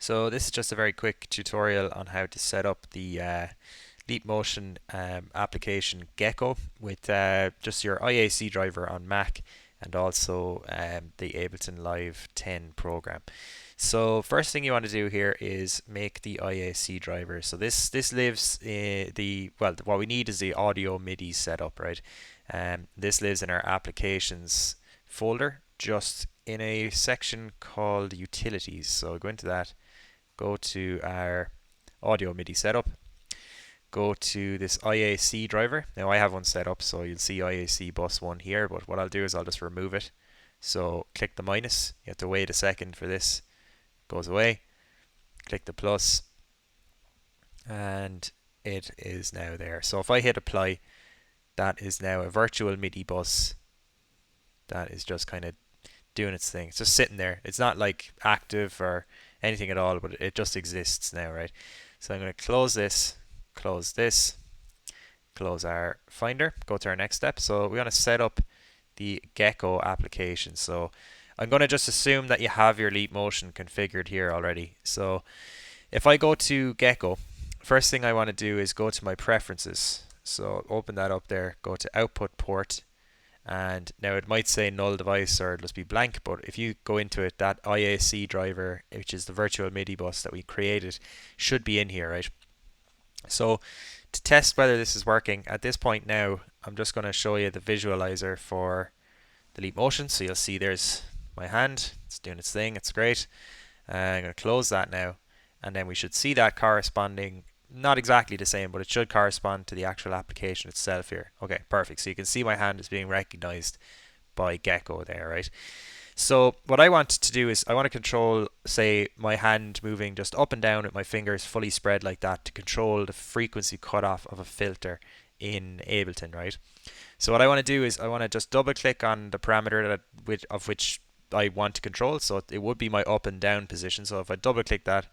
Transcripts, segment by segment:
So this is just a very quick tutorial on how to set up the leapmotion application Gecko with just your IAC driver on Mac and also the Ableton Live 10 program. So first thing you want to do here is make the IAC driver. So this lives in what we need is the audio MIDI setup, right? This lives in our applications folder, just in a section called utilities. So go into that, go to our audio MIDI setup, go to this IAC driver. Now I have one set up, so you'll see IAC bus 1 here, but what I'll do is I'll just remove it. So click the minus, you have to wait a second for this, goes away, click the plus, and it is now there. So if I hit apply, that is now a virtual MIDI bus that is just kind of doing its thing. It's just sitting there. It's not like active or anything at all, but it just exists now, right? So I'm going to close this, close our Finder, go to our next step. So we want to set up the Gecko application. So I'm going to just assume that you have your leapmotion configured here already. So if I go to Gecko, first thing I want to do is go to my preferences. So open that up there, go to output port, and now it might say null device or it'll just be blank, but if you go into it, that IAC driver, which is the virtual MIDI bus that we created, should be in here, right? So to test whether this is working, at this point now, I'm just going to show you the visualizer for the leap motion. So you'll see there's my hand, it's doing its thing, it's great. I'm going to close that now, and then we should see that corresponding, not exactly the same, but it should correspond to the actual application itself here. Okay, perfect. So you can see my hand is being recognized by Gecko there, right? So what I want to do is I want to control, say, my hand moving just up and down with my fingers fully spread like that to control the frequency cutoff of a filter in Ableton, right? So what I want to do is I want to just double click on the parameter of which I want to control. So it would be my up and down position. So if I double click that,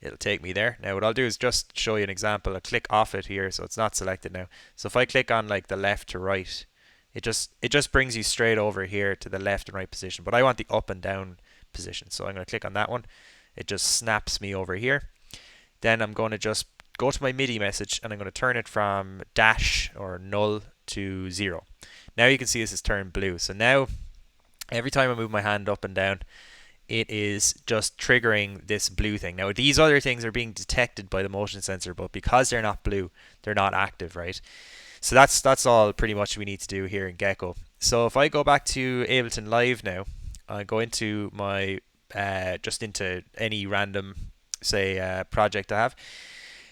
it'll take me there. Now what I'll do is just show you an example. I'll click off it here, so it's not selected now. So if I click on like the left to right, it just brings you straight over here to the left and right position. But I want the up and down position, so I'm going to click on that one. It just snaps me over here. Then I'm going to just go to my MIDI message and I'm going to turn it from dash or null to 0. Now you can see this is turned blue. So now every time I move my hand up and down, it is just triggering this blue thing. Now these other things are being detected by the motion sensor, but because they're not blue, they're not active, right? So that's all pretty much we need to do here in Gecko. So if I go back to Ableton Live now, I go into my just into any random, say, project I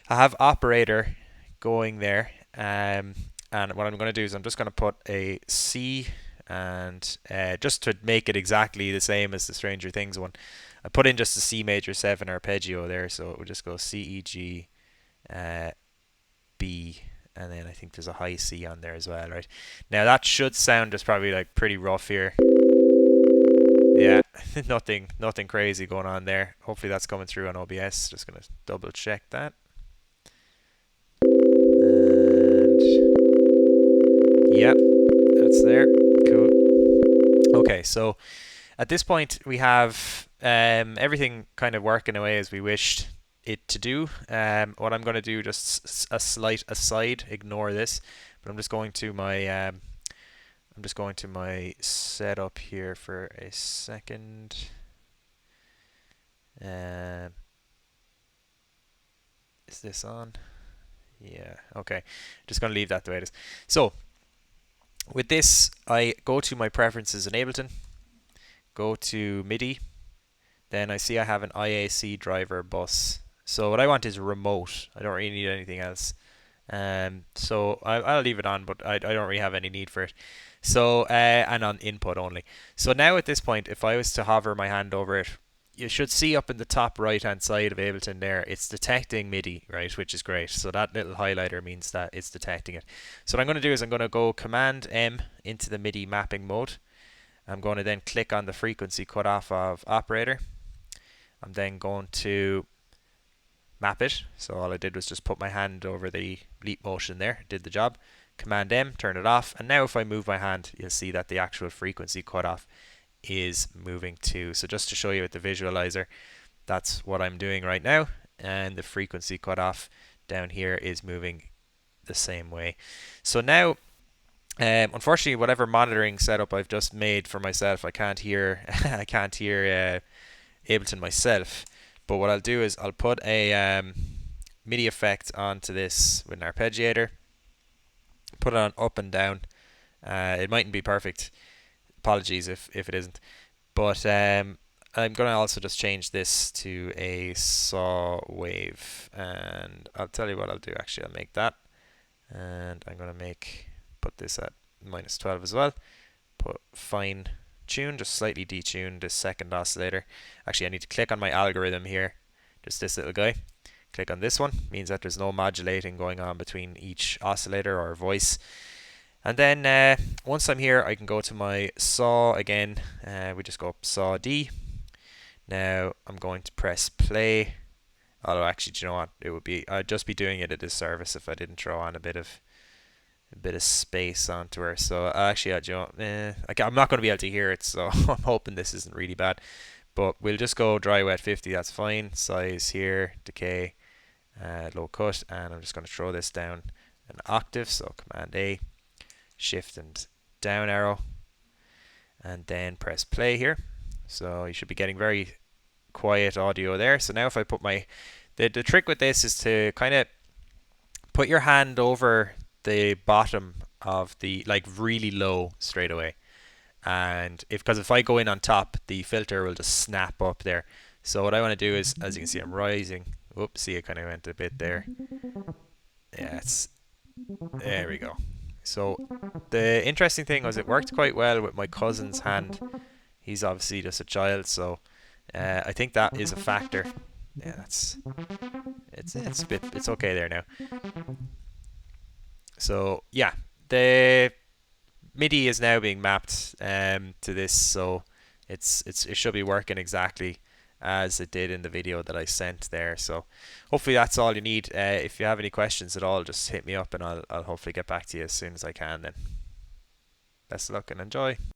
have operator going there, and what I'm going to do is I'm just going to put a C, and just to make it exactly the same as the Stranger Things one, I put in just a C major 7 arpeggio there, so it would just go C, E, G, B, and then I think there's a high C on there as well, right? Now that should sound just probably like pretty rough here. Yeah, nothing crazy going on there. Hopefully that's coming through on OBS. Just gonna double check that. And yep, that's there. Cool. Okay, so at this point we have everything kind of working away as we wished it to do. What I'm going to do, just a slight aside, ignore this, but I'm just going to my setup here for a second. Is this on? Yeah, okay. Just going to leave that the way it is. So with this, I go to my preferences in Ableton, go to MIDI, then I see I have an IAC driver bus. So what I want is remote. I don't really need anything else. So I'll leave it on, but I don't really have any need for it. So and on input only. So now at this point, if I was to hover my hand over it, you should see up in the top right hand side of Ableton there, it's detecting MIDI, right, which is great. So that little highlighter means that it's detecting it. So what I'm going to do is I'm going to go Command M into the MIDI mapping mode. I'm going to then click on the frequency cutoff of operator. I'm then going to map it. So all I did was just put my hand over the leap motion there, did the job. Command M, turn it off, and now if I move my hand, you'll see that the actual frequency cutoff is moving too. So just to show you with the visualizer, that's what I'm doing right now, and the frequency cutoff down here is moving the same way. So now, unfortunately, whatever monitoring setup I've just made for myself, I can't hear I can't hear Ableton myself. But what I'll do is I'll put a MIDI effect onto this with an arpeggiator, put it on up and down. It mightn't be perfect. Apologies if it isn't. But I'm going to also just change this to a saw wave. And I'll tell you what I'll do. Actually, I'll make that. And I'm going to put this at -12 as well. Put fine tune, just slightly detune this second oscillator. Actually, I need to click on my algorithm here. Just this little guy. Click on this one. Means that there's no modulating going on between each oscillator or voice. And then once I'm here, I can go to my saw again. We just go up saw D. Now I'm going to press play. Although actually, do you know what? I'd just be doing it a disservice if I didn't throw on a bit of space onto her. So actually, I'm not going to be able to hear it. So I'm hoping this isn't really bad. But we'll just go dry wet 50. That's fine. Size here, decay, low cut, and I'm just going to throw this down an octave. So Command A. Shift and down arrow, and then press play here. So you should be getting very quiet audio there. So now if I put the trick with this is to kind of put your hand over the bottom of the, like, really low straight away. And because if I go in on top, the filter will just snap up there. So what I want to do is, as you can see, I'm rising. Oops, see, it kind of went a bit there. Yeah, there we go. So the interesting thing was it worked quite well with my cousin's hand. He's obviously just a child, so I think that is a factor. Yeah, it's okay there now. So yeah, the MIDI is now being mapped to this, so it should be working exactly as it did in the video that I sent there. So hopefully that's all you need. If you have any questions at all, just hit me up and I'll hopefully get back to you as soon as I can then. Best of luck and enjoy.